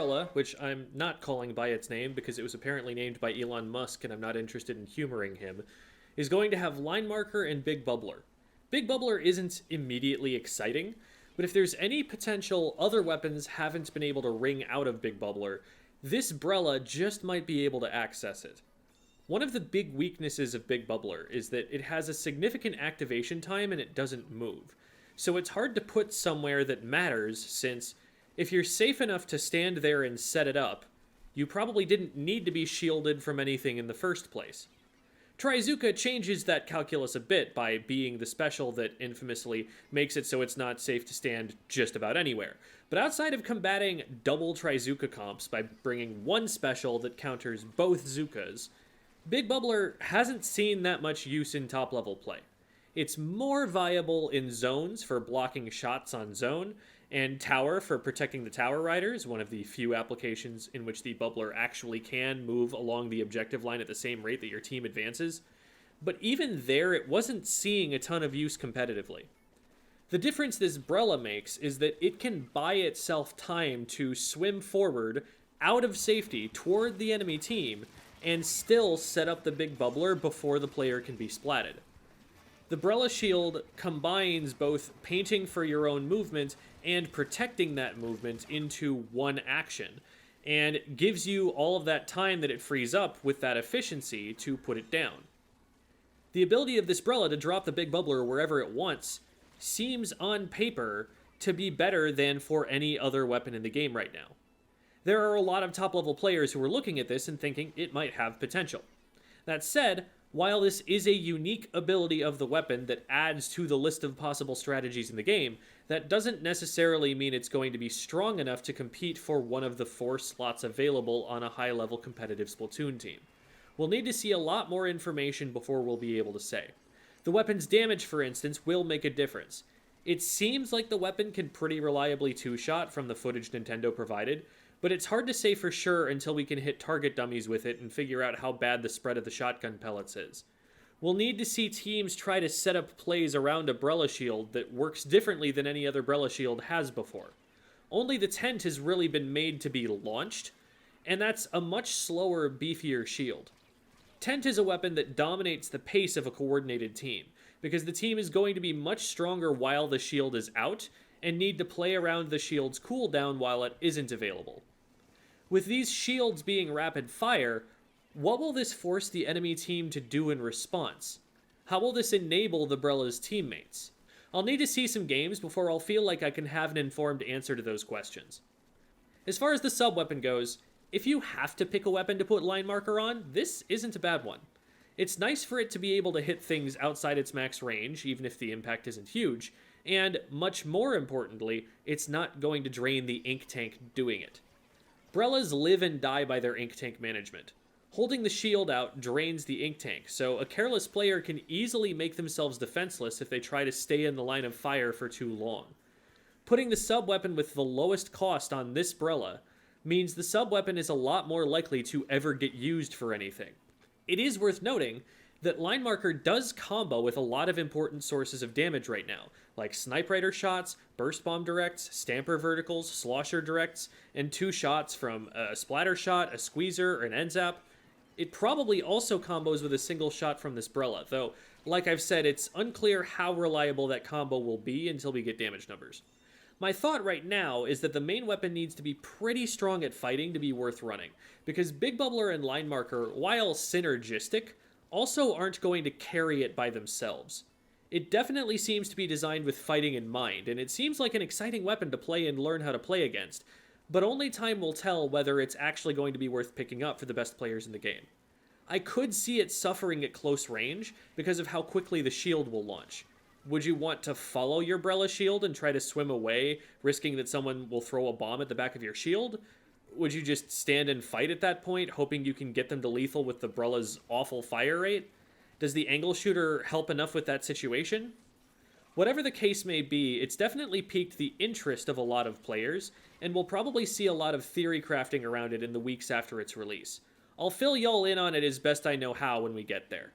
brella, which I'm not calling by its name because it was apparently named by Elon Musk and I'm not interested in humoring him, is going to have line marker and big bubbler. Big bubbler isn't immediately exciting, but if there's any potential other weapons haven't been able to wring out of big bubbler, this brella just might be able to access it. One of the big weaknesses of big bubbler is that it has a significant activation time and it doesn't move. So it's hard to put somewhere that matters, since if you're safe enough to stand there and set it up, you probably didn't need to be shielded from anything in the first place. Trizooka changes that calculus a bit by being the special that infamously makes it so it's not safe to stand just about anywhere. But outside of combating double Trizooka comps by bringing one special that counters both Zookas, Big Bubbler hasn't seen that much use in top-level play. It's more viable in zones for blocking shots on zone, and tower for protecting the tower riders, one of the few applications in which the bubbler actually can move along the objective line at the same rate that your team advances. But even there, it wasn't seeing a ton of use competitively. The difference this brella makes is that it can buy itself time to swim forward out of safety toward the enemy team and still set up the big bubbler before the player can be splatted. The brella shield combines both painting for your own movement and protecting that movement into one action, and gives you all of that time that it frees up with that efficiency to put it down. The ability of this brella to drop the big bubbler wherever it wants seems on paper to be better than for any other weapon in the game right now. There are a lot of top-level players who are looking at this and thinking it might have potential. That said, while this is a unique ability of the weapon that adds to the list of possible strategies in the game, that doesn't necessarily mean it's going to be strong enough to compete for one of the 4 slots available on a high-level competitive Splatoon team. We'll need to see a lot more information before we'll be able to say. The weapon's damage, for instance, will make a difference. It seems like the weapon can pretty reliably two-shot from the footage Nintendo provided, but it's hard to say for sure until we can hit target dummies with it and figure out how bad the spread of the shotgun pellets is. We'll need to see teams try to set up plays around a brella shield that works differently than any other brella shield has before. Only the tent has really been made to be launched, and that's a much slower, beefier shield. Tent is a weapon that dominates the pace of a coordinated team, because the team is going to be much stronger while the shield is out, and need to play around the shield's cooldown while it isn't available. With these shields being rapid fire, what will this force the enemy team to do in response? How will this enable the brella's teammates? I'll need to see some games before I'll feel like I can have an informed answer to those questions. As far as the sub-weapon goes, if you have to pick a weapon to put line marker on, this isn't a bad one. It's nice for it to be able to hit things outside its max range, even if the impact isn't huge, and, much more importantly, it's not going to drain the ink tank doing it. Brellas live and die by their ink tank management. Holding the shield out drains the ink tank, so a careless player can easily make themselves defenseless if they try to stay in the line of fire for too long. Putting the sub-weapon with the lowest cost on this brella means the sub-weapon is a lot more likely to ever get used for anything. It is worth noting that line marker does combo with a lot of important sources of damage right now, like snipe rider shots, burst bomb directs, stamper verticals, slosher directs, and 2 shots from a splatter shot, a squeezer, or an end zap. It probably also combos with a single shot from this brella, though, like I've said, it's unclear how reliable that combo will be until we get damage numbers. My thought right now is that the main weapon needs to be pretty strong at fighting to be worth running, because Big Bubbler and Line Marker, while synergistic, also aren't going to carry it by themselves. It definitely seems to be designed with fighting in mind, and it seems like an exciting weapon to play and learn how to play against, but only time will tell whether it's actually going to be worth picking up for the best players in the game. I could see it suffering at close range because of how quickly the shield will launch. Would you want to follow your brella shield and try to swim away, risking that someone will throw a bomb at the back of your shield? Would you just stand and fight at that point, hoping you can get them to lethal with the brella's awful fire rate? Does the angle shooter help enough with that situation? Whatever the case may be, it's definitely piqued the interest of a lot of players, and we'll probably see a lot of theory crafting around it in the weeks after its release. I'll fill y'all in on it as best I know how when we get there.